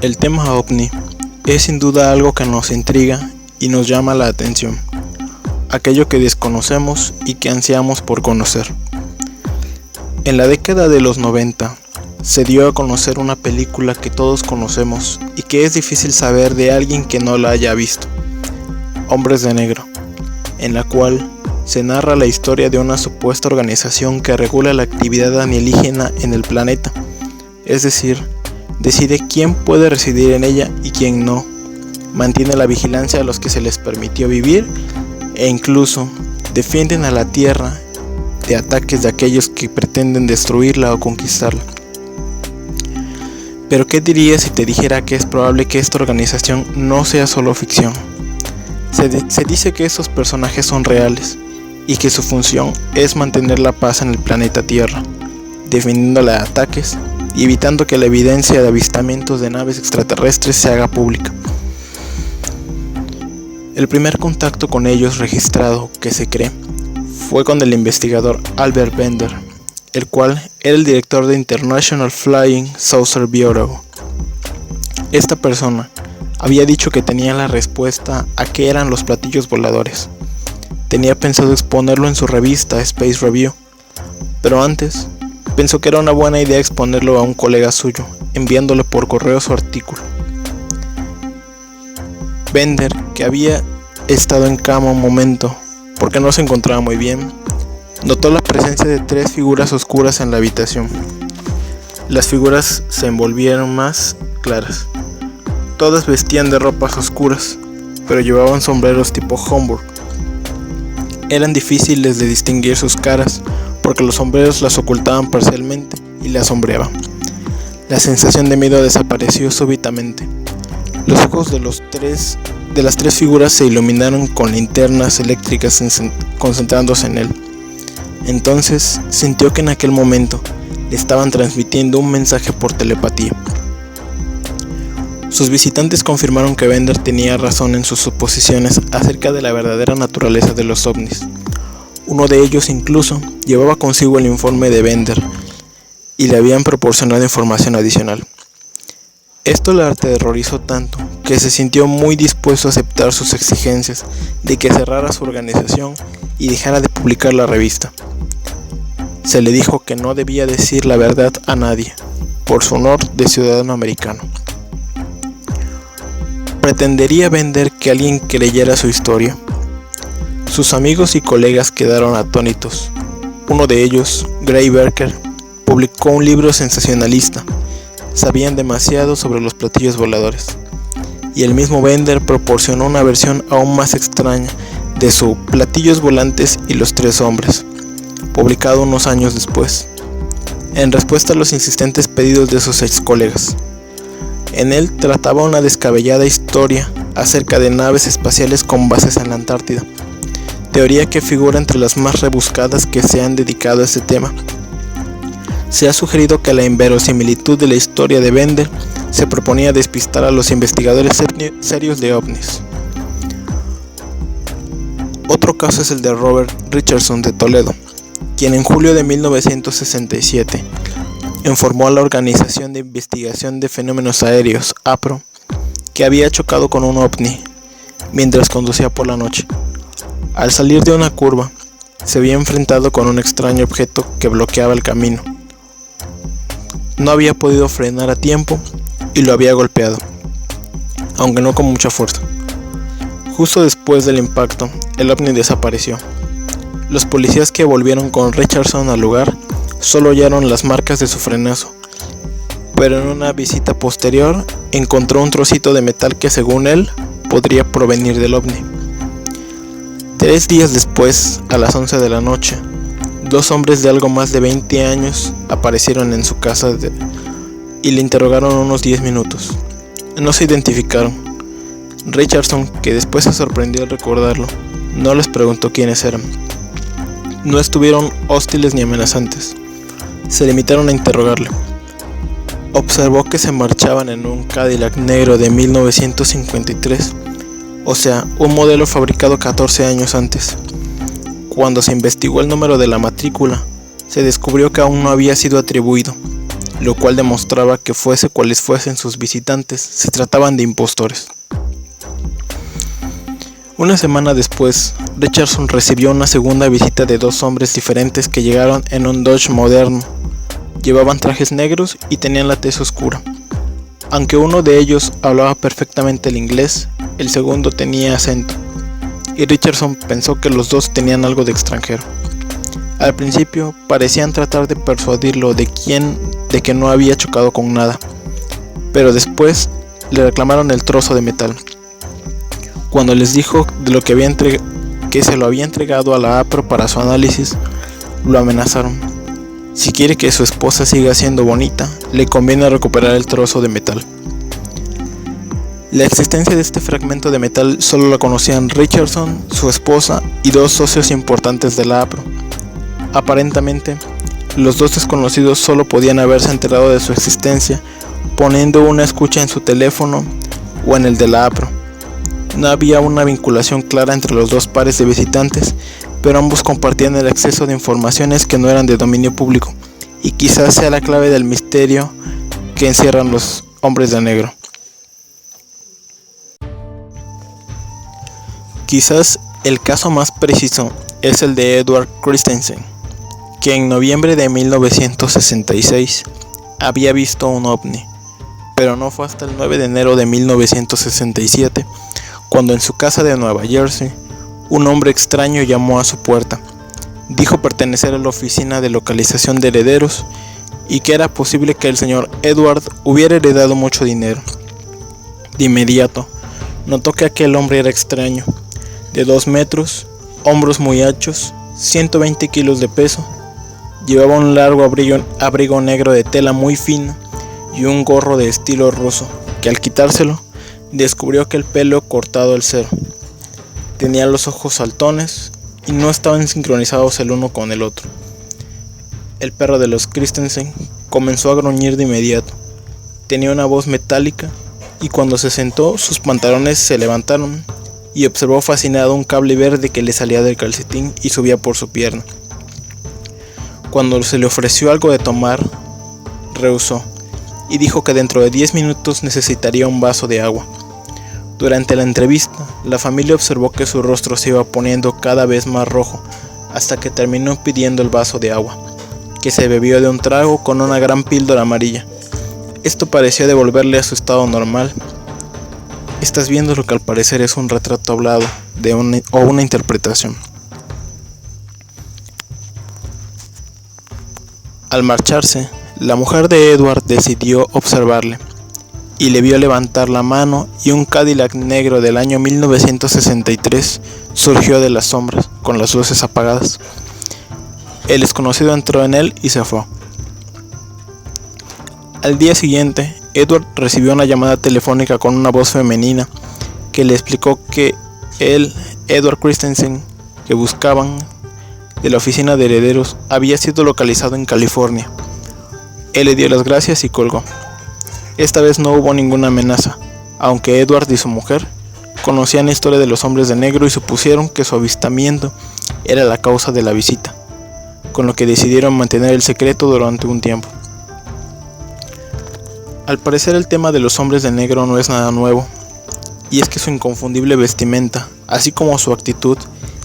El tema ovni es sin duda algo que nos intriga y nos llama la atención, aquello que desconocemos y que ansiamos por conocer. En la década de los 90 se dio a conocer una película que todos conocemos y que es difícil saber de alguien que no la haya visto, Hombres de Negro, en la cual se narra la historia de una supuesta organización que regula la actividad alienígena en el planeta, es decir, decide quién puede residir en ella y quién no, mantiene la vigilancia a los que se les permitió vivir e incluso defienden a la Tierra de ataques de aquellos que pretenden destruirla o conquistarla. Pero ¿qué dirías si te dijera que es probable que esta organización no sea solo ficción? Se dice que estos personajes son reales y que su función es mantener la paz en el planeta Tierra, defendiéndola de ataques y evitando que la evidencia de avistamientos de naves extraterrestres se haga pública. El primer contacto con ellos registrado, que se cree, fue con el investigador Albert Bender, el cual era el director de International Flying Saucer Bureau. Esta persona había dicho que tenía la respuesta a qué eran los platillos voladores. Tenía pensado exponerlo en su revista Space Review, pero antes pensó que era una buena idea exponerlo a un colega suyo, enviándole por correo su artículo. Bender, que había estado en cama un momento porque no se encontraba muy bien, notó la presencia de 3 figuras oscuras en la habitación. Las figuras se envolvieron más claras. Todas vestían de ropas oscuras, pero llevaban sombreros tipo Homburg. Eran difíciles de distinguir sus caras porque los sombreros las ocultaban parcialmente y las sombreaban. La sensación de miedo desapareció súbitamente. Los ojos de las tres figuras se iluminaron con linternas eléctricas concentrándose en él. Entonces sintió que en aquel momento le estaban transmitiendo un mensaje por telepatía. Sus visitantes confirmaron que Bender tenía razón en sus suposiciones acerca de la verdadera naturaleza de los ovnis. Uno de ellos incluso llevaba consigo el informe de Bender y le habían proporcionado información adicional. Esto le aterrorizó tanto que se sintió muy dispuesto a aceptar sus exigencias de que cerrara su organización y dejara de publicar la revista. Se le dijo que no debía decir la verdad a nadie, por su honor de ciudadano americano. ¿Pretendería Bender que alguien creyera su historia? Sus amigos y colegas quedaron atónitos. Uno de ellos, Gray Barker, publicó un libro sensacionalista. Sabían demasiado sobre los platillos voladores. Y el mismo Bender proporcionó una versión aún más extraña de su Platillos Volantes y los 3 hombres, publicado unos años después, en respuesta a los insistentes pedidos de sus ex colegas. En él trataba una descabellada historia acerca de naves espaciales con bases en la Antártida, teoría que figura entre las más rebuscadas que se han dedicado a este tema. Se ha sugerido que la inverosimilitud de la historia de Bender se proponía despistar a los investigadores serios de ovnis. Otro caso es el de Robert Richardson de Toledo, quien en julio de 1967 informó a la Organización de Investigación de Fenómenos Aéreos, APRO, que había chocado con un ovni mientras conducía por la noche. Al salir de una curva, se había enfrentado con un extraño objeto que bloqueaba el camino. No había podido frenar a tiempo y lo había golpeado, aunque no con mucha fuerza. Justo después del impacto, el ovni desapareció. Los policías que volvieron con Richardson al lugar solo hallaron las marcas de su frenazo, pero en una visita posterior encontró un trocito de metal que, según él, podría provenir del ovni. 3 días después, a las 11 de la noche, 2 hombres de algo más de 20 años aparecieron en su casa y le interrogaron unos 10 minutos. No se identificaron. Richardson, que después se sorprendió al recordarlo, no les preguntó quiénes eran. No estuvieron hostiles ni amenazantes. Se limitaron a interrogarle. Observó que se marchaban en un Cadillac negro de 1953, o sea, un modelo fabricado 14 años antes. Cuando se investigó el número de la matrícula, se descubrió que aún no había sido atribuido, lo cual demostraba que fuese cuales fuesen sus visitantes, se trataban de impostores. Una semana después, Richardson recibió una segunda visita de dos hombres diferentes que llegaron en un Dodge moderno. Llevaban trajes negros y tenían la tez oscura. Aunque uno de ellos hablaba perfectamente el inglés, el segundo tenía acento, y Richardson pensó que los dos tenían algo de extranjero. Al principio parecían tratar de persuadirlo de que no había chocado con nada, pero después le reclamaron el trozo de metal. Cuando les dijo de lo que se lo había entregado a la APRO para su análisis, lo amenazaron. Si quiere que su esposa siga siendo bonita, le conviene recuperar el trozo de metal. La existencia de este fragmento de metal solo la conocían Richardson, su esposa y dos socios importantes de la APRO. Aparentemente, los dos desconocidos solo podían haberse enterado de su existencia poniendo una escucha en su teléfono o en el de la APRO. No había una vinculación clara entre los dos pares de visitantes, pero ambos compartían el acceso de informaciones que no eran de dominio público, y quizás sea la clave del misterio que encierran los hombres de negro. Quizás el caso más preciso es el de Edward Christensen, que en noviembre de 1966 había visto un ovni, pero no fue hasta el 9 de enero de 1967 cuando en su casa de Nueva Jersey un hombre extraño llamó a su puerta. Dijo pertenecer a la oficina de localización de herederos y que era posible que el señor Edward hubiera heredado mucho dinero. De inmediato notó que aquel hombre era extraño, de 2 metros, hombros muy anchos, 120 kilos de peso, llevaba un largo abrigo negro de tela muy fina y un gorro de estilo ruso, que al quitárselo descubrió que el pelo cortado al cero. Tenía los ojos saltones y no estaban sincronizados el uno con el otro. El perro de los Christensen comenzó a gruñir de inmediato. Tenía una voz metálica y cuando se sentó sus pantalones se levantaron y observó fascinado un cable verde que le salía del calcetín y subía por su pierna. Cuando se le ofreció algo de tomar, rehusó y dijo que dentro de 10 minutos necesitaría un vaso de agua. Durante la entrevista, la familia observó que su rostro se iba poniendo cada vez más rojo hasta que terminó pidiendo el vaso de agua, que se bebió de un trago con una gran píldora amarilla. Esto pareció devolverle a su estado normal. Estás viendo lo que al parecer es un retrato hablado o una interpretación. Al marcharse, la mujer de Edward decidió observarle y le vio levantar la mano y un Cadillac negro del año 1963 surgió de las sombras con las luces apagadas. El desconocido entró en él y se fue. Al día siguiente, Edward recibió una llamada telefónica con una voz femenina que le explicó que Edward Christensen, que buscaban de la oficina de herederos, había sido localizado en California. Él le dio las gracias y colgó. Esta vez no hubo ninguna amenaza, aunque Edward y su mujer conocían la historia de los hombres de negro y supusieron que su avistamiento era la causa de la visita, con lo que decidieron mantener el secreto durante un tiempo. Al parecer el tema de los hombres de negro no es nada nuevo, y es que su inconfundible vestimenta, así como su actitud,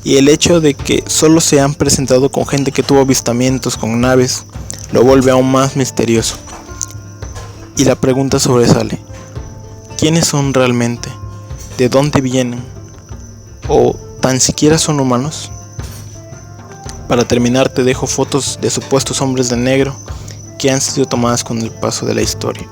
y el hecho de que solo se han presentado con gente que tuvo avistamientos con naves, lo vuelve aún más misterioso. Y la pregunta sobresale: ¿quiénes son realmente? ¿De dónde vienen? ¿O tan siquiera son humanos? Para terminar, te dejo fotos de supuestos hombres de negro que han sido tomadas con el paso de la historia.